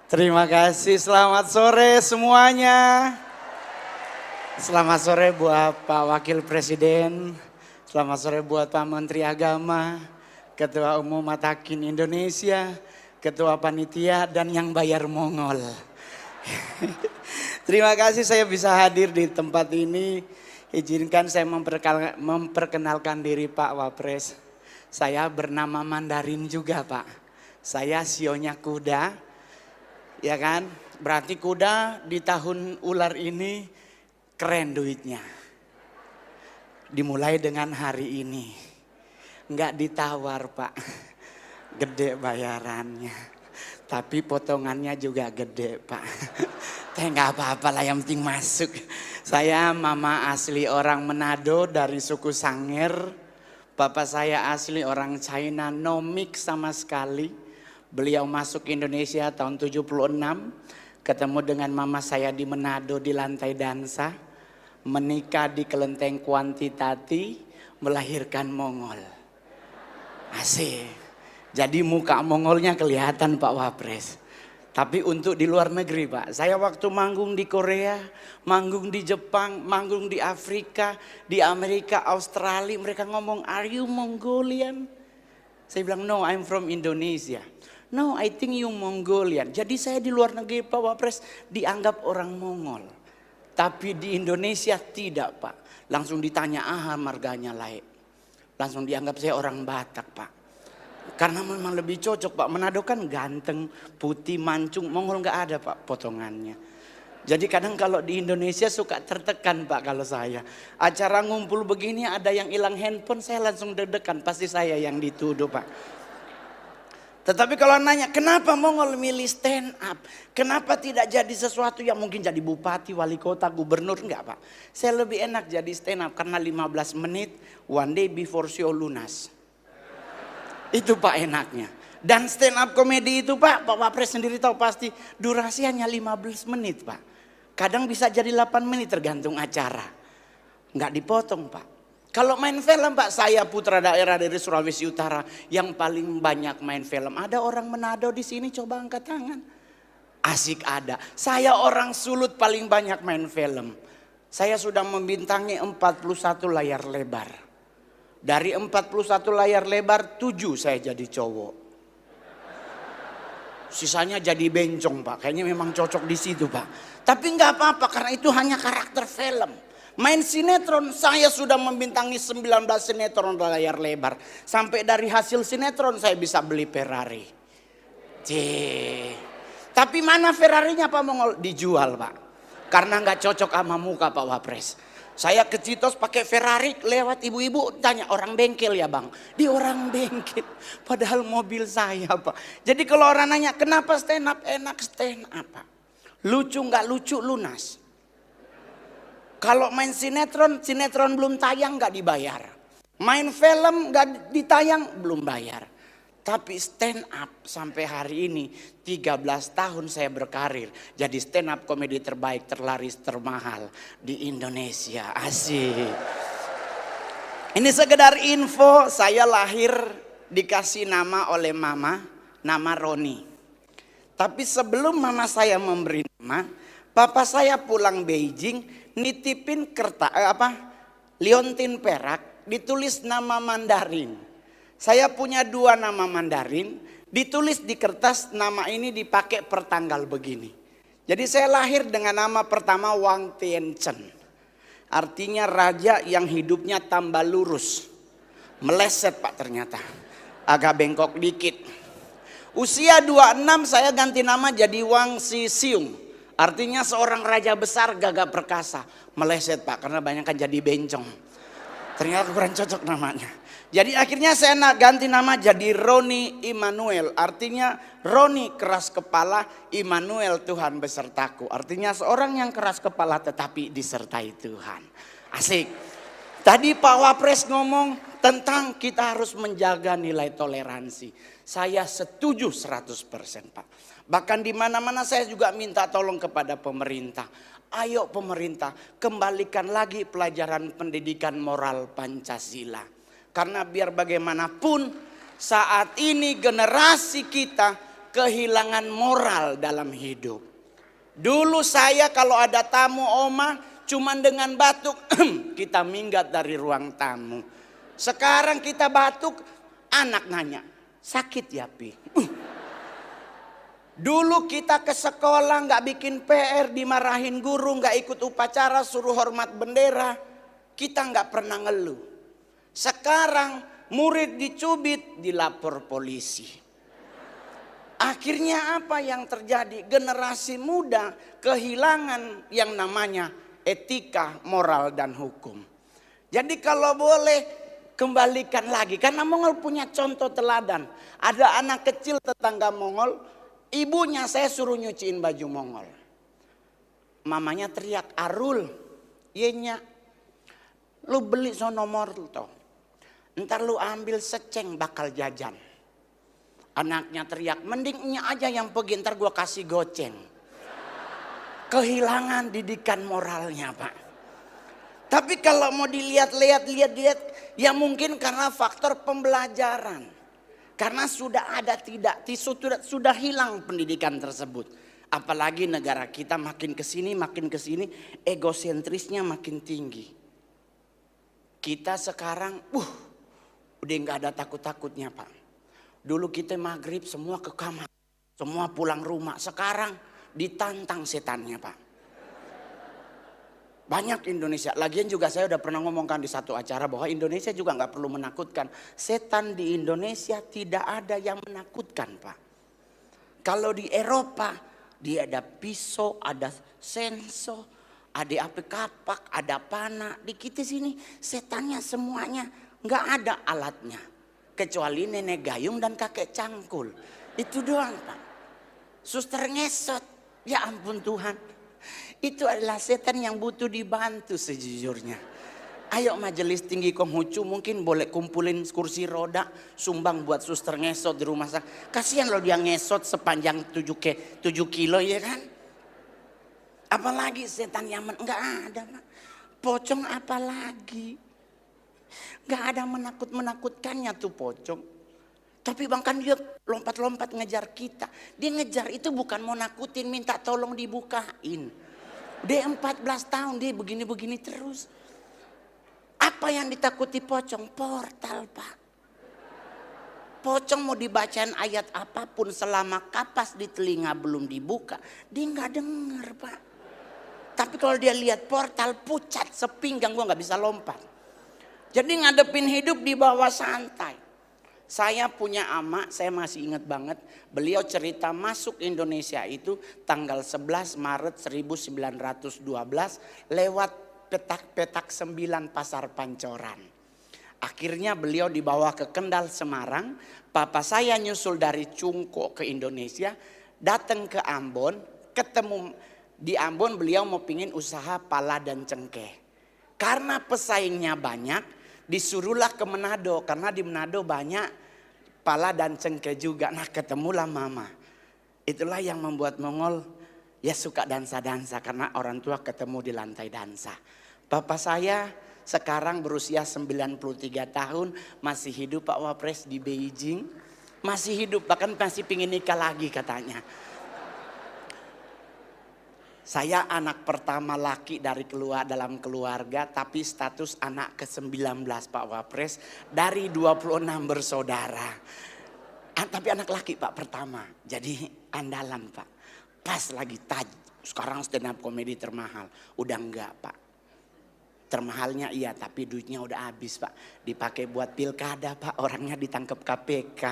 Terima kasih, selamat sore semuanya. Selamat sore buat Pak Wakil Presiden, selamat sore buat Pak Menteri Agama, Ketua Umum Matakin Indonesia, Ketua Panitia dan yang bayar Mongol. Terima kasih saya bisa hadir di tempat ini. Izinkan saya memperkenalkan diri Pak Wapres. Saya bernama Mandarin juga Pak. Saya sionya kuda. Ya kan, berarti kuda di tahun ular ini keren duitnya. Dimulai dengan hari ini. Enggak ditawar Pak, gede bayarannya. Tapi potongannya juga gede Pak. Tapi enggak apa-apa lah yang penting masuk. Saya mama asli orang Manado dari suku Sangir. Bapak saya asli orang China, no mix sama sekali. Beliau masuk Indonesia tahun 76, ketemu dengan mama saya di Manado di lantai dansa, menikah di kelenteng kuantitati, melahirkan Mongol. Asik. Jadi muka Mongolnya kelihatan Pak Wapres. Tapi untuk di luar negeri Pak, saya waktu manggung di Korea, manggung di Jepang, manggung di Afrika, di Amerika, Australia, mereka ngomong, "Are you Mongolian?" Saya bilang, "No, I'm from Indonesia." "No, I think you Mongolian." Jadi saya di luar negeri Pak Wapres dianggap orang Mongol. Tapi di Indonesia tidak Pak. Langsung ditanya, marganya lain. Langsung dianggap saya orang Batak Pak. Karena memang lebih cocok Pak. Manado kan ganteng, putih, mancung. Mongol nggak ada Pak potongannya. Jadi kadang kalau di Indonesia suka tertekan Pak kalau saya. Acara ngumpul begini ada yang hilang handphone saya langsung deg-degan. Pasti saya yang dituduh Pak. Tetapi kalau nanya kenapa Mongol milih stand up? Kenapa tidak jadi sesuatu yang mungkin jadi bupati, wali kota, gubernur? Enggak Pak. Saya lebih enak jadi stand up karena 15 menit one day before show lunas. Itu Pak enaknya. Dan stand up komedi itu Pak Wapres sendiri tahu pasti durasi hanya 15 menit Pak. Kadang bisa jadi 8 menit tergantung acara. Enggak dipotong Pak. Kalau main film Pak, saya putra daerah dari Sulawesi Utara yang paling banyak main film. Ada orang Manado di sini, coba angkat tangan. Asik ada. Saya orang Sulut paling banyak main film. Saya sudah membintangi 41 layar lebar. Dari 41 layar lebar, 7 saya jadi cowok. Sisanya jadi bencong Pak, kayaknya memang cocok di situ Pak. Tapi nggak apa-apa karena itu hanya karakter film. Main sinetron, saya sudah membintangi 19 sinetron layar lebar. Sampai dari hasil sinetron saya bisa beli Ferrari. Tapi mana Ferrarinya Pak Mongol? Dijual Pak. Karena nggak cocok sama muka Pak Wapres. Saya ke Citos pakai Ferrari, lewat ibu-ibu tanya, "Orang bengkel ya Bang?" Di orang bengkel. Padahal mobil saya Pak. Jadi kalau orang nanya kenapa stand up, enak stand up Pak. Lucu nggak lucu lunas. Kalau main sinetron belum tayang nggak dibayar. Main film nggak ditayang belum bayar. Tapi stand up sampai hari ini 13 tahun saya berkarir. Jadi stand up komedi terbaik, terlaris, termahal di Indonesia. Asik. Ini sekedar info, saya lahir dikasih nama oleh mama, nama Roni. Tapi sebelum mama saya memberi nama, papa saya pulang Beijing nitipin liontin perak ditulis nama Mandarin. Saya punya 2 nama Mandarin, ditulis di kertas nama ini dipakai per tanggal begini. Jadi saya lahir dengan nama pertama Wang Tianchen. Artinya raja yang hidupnya tambah lurus. Meleset Pak ternyata. Agak bengkok dikit. Usia 26 saya ganti nama jadi Wang Sisiung. Artinya seorang raja besar gagah perkasa. Meleset Pak karena banyak kan jadi bencong. Ternyata kurang cocok namanya. Jadi akhirnya saya ganti nama jadi Roni Immanuel. Artinya Roni keras kepala, Immanuel Tuhan besertaku. Artinya seorang yang keras kepala tetapi disertai Tuhan. Asik. Tadi Pak Wapres ngomong tentang kita harus menjaga nilai toleransi. Saya setuju 100% Pak. Bahkan di mana-mana saya juga minta tolong kepada pemerintah. Ayo pemerintah kembalikan lagi pelajaran pendidikan moral Pancasila. Karena biar bagaimanapun saat ini generasi kita kehilangan moral dalam hidup. Dulu saya kalau ada tamu oma cuman dengan batuk kita minggat dari ruang tamu. Sekarang kita batuk, anak nanya, sakit ya Pi? Dulu kita ke sekolah nggak bikin PR, dimarahin guru, nggak ikut upacara, suruh hormat bendera. Kita nggak pernah ngeluh. Sekarang murid dicubit, dilapor polisi. Akhirnya apa yang terjadi? Generasi muda kehilangan yang namanya etika, moral, dan hukum. Jadi kalau boleh kembalikan lagi. Karena Mongol punya contoh teladan. Ada anak kecil tetangga Mongol, ibunya saya suruh nyuciin baju Mongol. Mamanya teriak, Arul, yenya, lu beli sono morto. Ntar lu ambil seceng bakal jajan. Anaknya teriak, mendingnya aja yang pergi, ntar gua kasih goceng. Kehilangan didikan moralnya Pak. Tapi kalau mau dilihat-lihat, ya mungkin karena faktor pembelajaran. Karena sudah ada sudah hilang pendidikan tersebut. Apalagi negara kita makin kesini, egosentrisnya makin tinggi. Kita sekarang, udah nggak ada takut-takutnya Pak. Dulu kita maghrib semua ke kamar, semua pulang rumah. Sekarang ditantang setannya Pak. Banyak Indonesia. Lagian juga saya udah pernah ngomongkan di satu acara bahwa Indonesia juga nggak perlu menakutkan. Setan di Indonesia tidak ada yang menakutkan Pak. Kalau di Eropa dia ada pisau, ada senso, ada api kapak, ada panah. Di kita sini setannya semuanya nggak ada alatnya. Kecuali nenek gayung dan kakek cangkul. Itu doang Pak. Suster ngesot. Ya ampun Tuhan. Itu adalah setan yang butuh dibantu sejujurnya. Ayo Majelis Tinggi Konghucu mungkin boleh kumpulin kursi roda. Sumbang buat suster ngesot di rumah sakit. Kasihan loh dia ngesot sepanjang 7 kilo ya kan. Apalagi setan Yaman. Enggak ada Pak. Pocong apalagi. Gak ada menakutkannya tuh pocong. Tapi bahkan dia lompat-lompat ngejar kita. Dia ngejar itu bukan mau nakutin, minta tolong dibukain. Dia 14 tahun dia begini-begini terus. Apa yang ditakuti pocong? Portal Pak. Pocong mau dibacain ayat apapun selama kapas di telinga belum dibuka. Dia gak denger Pak. Tapi kalau dia lihat portal pucat sepinggang gua gak bisa lompat. Jadi ngadepin hidup di bawah santai. Saya punya ama, saya masih ingat banget. Beliau cerita masuk Indonesia itu tanggal 11 Maret 1912 lewat petak-petak 9 Pasar Pancoran. Akhirnya beliau dibawa ke Kendal Semarang. Papa saya nyusul dari Cungko ke Indonesia. Datang ke Ambon, ketemu di Ambon beliau mau pingin usaha pala dan cengkeh. Karena pesaingnya banyak. Disuruhlah ke Manado karena di Manado banyak pala dan cengkeh juga. Nah ketemulah mama. Itulah yang membuat Mongol ya suka dansa-dansa karena orang tua ketemu di lantai dansa. Papa saya sekarang berusia 93 tahun masih hidup Pak Wapres di Beijing. Masih hidup bahkan masih pingin nikah lagi katanya. Saya anak pertama laki dari dalam keluarga tapi status anak ke-19 Pak Wapres dari 26 bersaudara. Tapi anak laki Pak pertama. Jadi andalan Pak. Pas lagi sekarang stand up komedi termahal. Udah enggak Pak. Termahalnya iya tapi duitnya udah habis Pak. Dipakai buat pilkada Pak. Orangnya ditangkap KPK.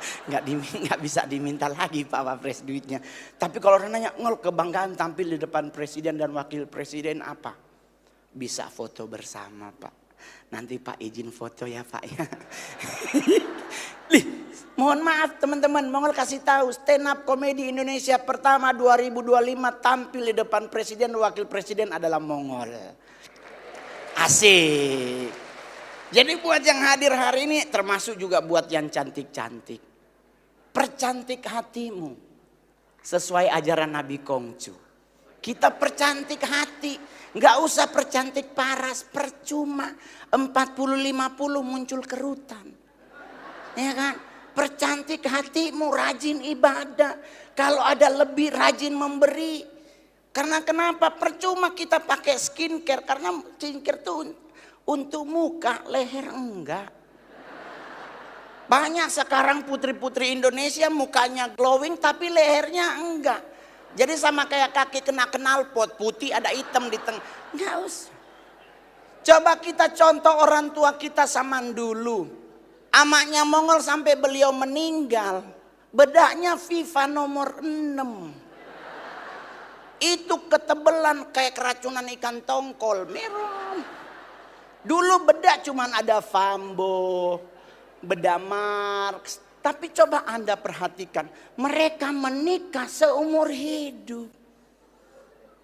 Nggak bisa diminta lagi Pak Wapres duitnya. Tapi kalau orang nanya Ngol kebanggaan tampil di depan presiden dan wakil presiden apa? Bisa foto bersama Pak. Nanti Pak izin foto ya Pak ya. Mohon maaf teman-teman, Mongol kasih tahu stand up komedi Indonesia pertama 2025 tampil di depan presiden dan wakil presiden adalah Mongol. Asik. Jadi buat yang hadir hari ini termasuk juga buat yang cantik-cantik. Percantik hatimu sesuai ajaran Nabi Kongcu. Kita percantik hati, nggak usah percantik paras, percuma. 40-50 muncul kerutan, ya kan? Percantik hatimu, rajin ibadah. Kalau ada lebih, rajin memberi. Karena kenapa? Percuma kita pakai skincare. Karena skincare itu untuk muka, leher enggak. Banyak sekarang putri-putri Indonesia mukanya glowing tapi lehernya enggak. Jadi sama kayak kaki kena knalpot, putih ada hitam di tengah. Enggak usah. Coba kita contoh orang tua kita zaman dulu. Amaknya Mongol sampai beliau meninggal. Bedaknya FIFA nomor 6. Itu ketebelan kayak keracunan ikan tongkol. Merah. Dulu bedak cuman ada Fambo, bedak Marx. Tapi coba Anda perhatikan. Mereka menikah seumur hidup.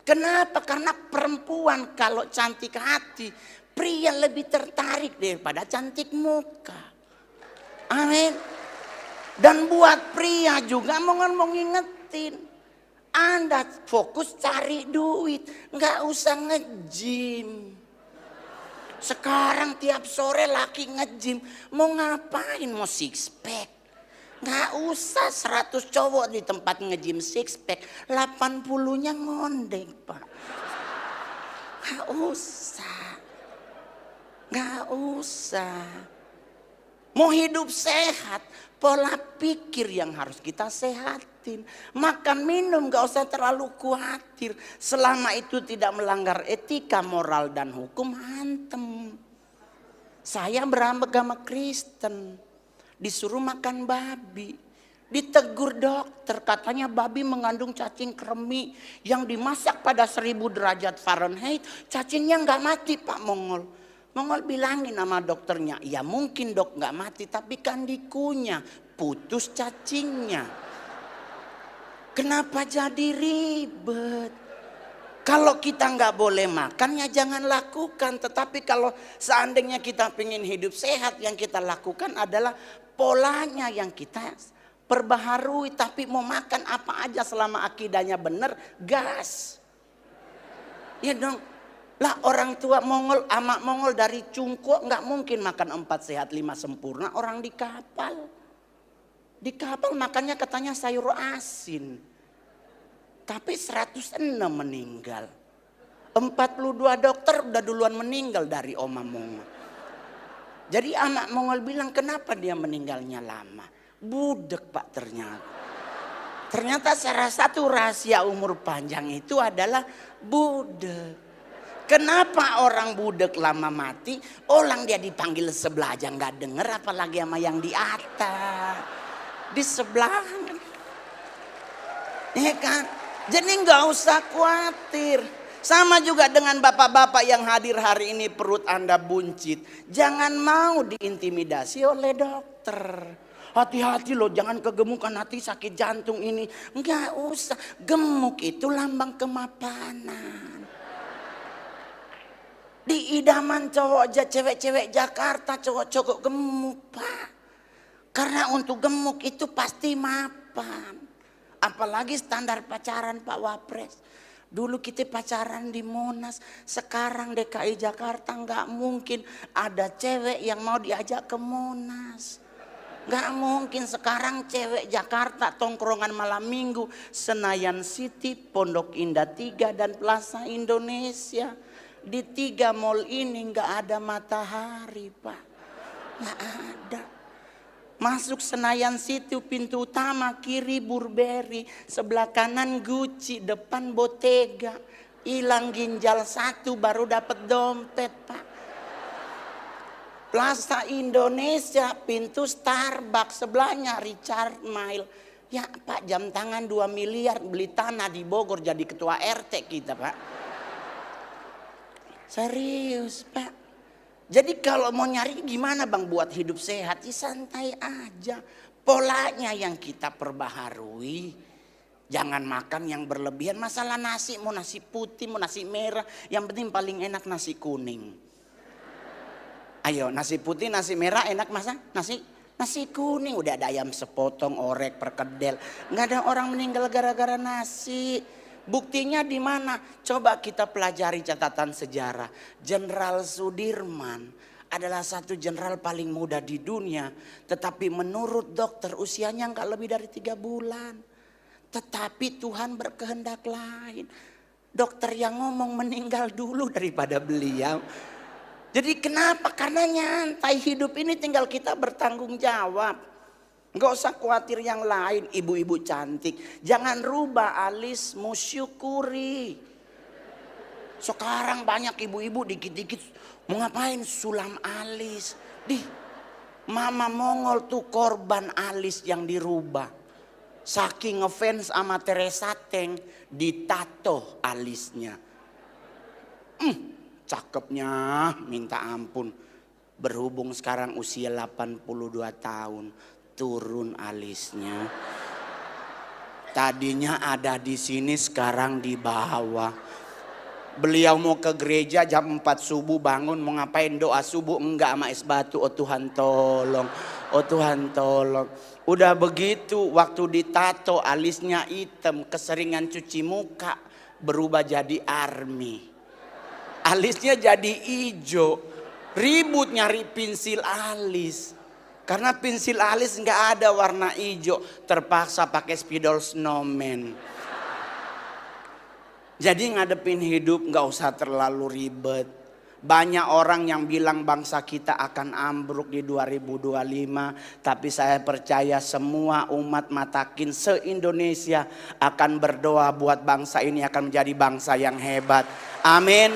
Kenapa? Karena perempuan kalau cantik hati, pria lebih tertarik daripada cantik muka. Amin. Dan buat pria juga mau ngingetin. Anda fokus cari duit. Nggak usah nge-gym. Sekarang tiap sore laki nge-gym. Mau ngapain? Mau six pack. Nggak usah 100 cowok di tempat nge-gym six pack. 80-nya ngondek Pak. Nggak usah. Nggak usah. Mau hidup sehat, pola pikir yang harus kita sehatin. Makan minum gak usah terlalu khawatir. Selama itu tidak melanggar etika, moral dan hukum, hantem. Saya beragama Kristen, disuruh makan babi. Ditegur dokter, katanya babi mengandung cacing kremi yang dimasak pada 1000 derajat Fahrenheit. Cacingnya gak mati Pak Mongol. Mongol bilangin sama dokternya, ya mungkin dok gak mati tapi kan dikunyah, putus cacingnya. Kenapa jadi ribet? Kalau kita gak boleh makan ya jangan lakukan. Tetapi kalau seandainya kita pengen hidup sehat, yang kita lakukan adalah polanya yang kita perbaharui. Tapi mau makan apa aja selama akidahnya benar, gas. Ya dong. Lah orang tua Mongol, amak Mongol dari Cungko nggak mungkin makan 4 sehat 5 sempurna. Orang di kapal. Di kapal makannya katanya sayur asin. Tapi 106 meninggal. 42 dokter udah duluan meninggal dari Oma Mongol. Jadi amak Mongol bilang kenapa dia meninggalnya lama. Budek Pak ternyata. Ternyata salah satu rahasia umur panjang itu adalah budek. Kenapa orang budek lama mati? Orang dia dipanggil sebelah aja nggak denger, apalagi sama yang di atas, di sebelah, ya kan? Jadi nggak usah khawatir. Sama juga dengan bapak-bapak yang hadir hari ini, perut Anda buncit, jangan mau diintimidasi oleh dokter. Hati-hati loh, jangan kegemukan hati sakit jantung ini. Nggak usah, gemuk itu lambang kemapanan. Di idaman cowok aja, cewek-cewek Jakarta, cowok-cowok gemuk Pak. Karena untuk gemuk itu pasti mapan. Apalagi standar pacaran Pak Wapres. Dulu kita pacaran di Monas, sekarang DKI Jakarta nggak mungkin ada cewek yang mau diajak ke Monas. Nggak mungkin sekarang cewek Jakarta tongkrongan malam minggu, Senayan City, Pondok Indah 3 dan Plaza Indonesia. Di 3 mall ini nggak ada matahari Pak, nggak ada. Masuk Senayan City pintu utama kiri Burberry, sebelah kanan Gucci, depan Bottega. Hilang ginjal 1 baru dapat dompet Pak. Plaza Indonesia pintu Starbucks, sebelahnya Richard Mille. Ya Pak, jam tangan 2 miliar beli tanah di Bogor jadi ketua RT kita Pak. Serius Pak. Jadi kalau mau nyari gimana Bang buat hidup sehat, ya santai aja. Polanya yang kita perbaharui. Jangan makan yang berlebihan. Masalah nasi, mau nasi putih, mau nasi merah. Yang penting paling enak nasi kuning. Ayo nasi putih, nasi merah enak masa? Nasi kuning. Udah ada ayam sepotong, orek, perkedel. Nggak ada orang meninggal gara-gara nasi. Buktinya di mana? Coba kita pelajari catatan sejarah. Jenderal Sudirman adalah satu jenderal paling muda di dunia. Tetapi menurut dokter usianya nggak lebih dari 3 bulan. Tetapi Tuhan berkehendak lain. Dokter yang ngomong meninggal dulu daripada beliau. Jadi kenapa? Karena nyantai, hidup ini tinggal kita bertanggung jawab. Nggak usah khawatir yang lain. Ibu-ibu cantik, jangan rubah alismu, syukuri. Sekarang banyak ibu-ibu dikit-dikit mau ngapain sulam alis. Mama Mongol tuh korban alis yang dirubah. Saking ngefans sama Teresa Teng, ditato alisnya. Cakepnya minta ampun. Berhubung sekarang usia 82 tahun, turun alisnya. Tadinya ada di sini, sekarang di bawah. Beliau mau ke gereja jam 4 subuh, bangun mau ngapain, doa subuh, enggak sama es batu. Oh Tuhan tolong, oh Tuhan tolong. Udah begitu waktu ditato alisnya hitam, keseringan cuci muka, berubah jadi army. Alisnya jadi hijau, ribut nyari pensil alis. Karena pensil alis nggak ada warna hijau, terpaksa pakai spidol snowman. Jadi ngadepin hidup nggak usah terlalu ribet. Banyak orang yang bilang bangsa kita akan ambruk di 2025. Tapi saya percaya semua umat Matakin se-Indonesia akan berdoa buat bangsa ini akan menjadi bangsa yang hebat. Amin.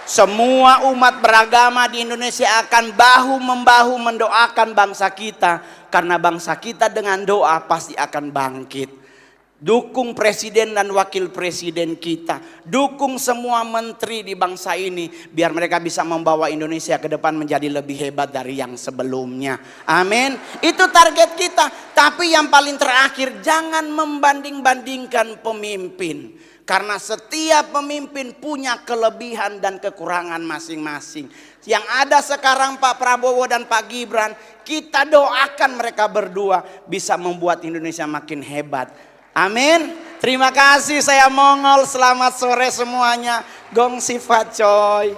Semua umat beragama di Indonesia akan bahu-membahu mendoakan bangsa kita. Karena bangsa kita dengan doa pasti akan bangkit. Dukung presiden dan wakil presiden kita. Dukung semua menteri di bangsa ini. Biar mereka bisa membawa Indonesia ke depan menjadi lebih hebat dari yang sebelumnya. Amin. Itu target kita. Tapi yang paling terakhir, jangan membanding-bandingkan pemimpin. Karena setiap pemimpin punya kelebihan dan kekurangan masing-masing. Yang ada sekarang Pak Prabowo dan Pak Gibran, kita doakan mereka berdua bisa membuat Indonesia makin hebat. Amin. Terima kasih, saya Mongol. Selamat sore semuanya. Gong sifat coy.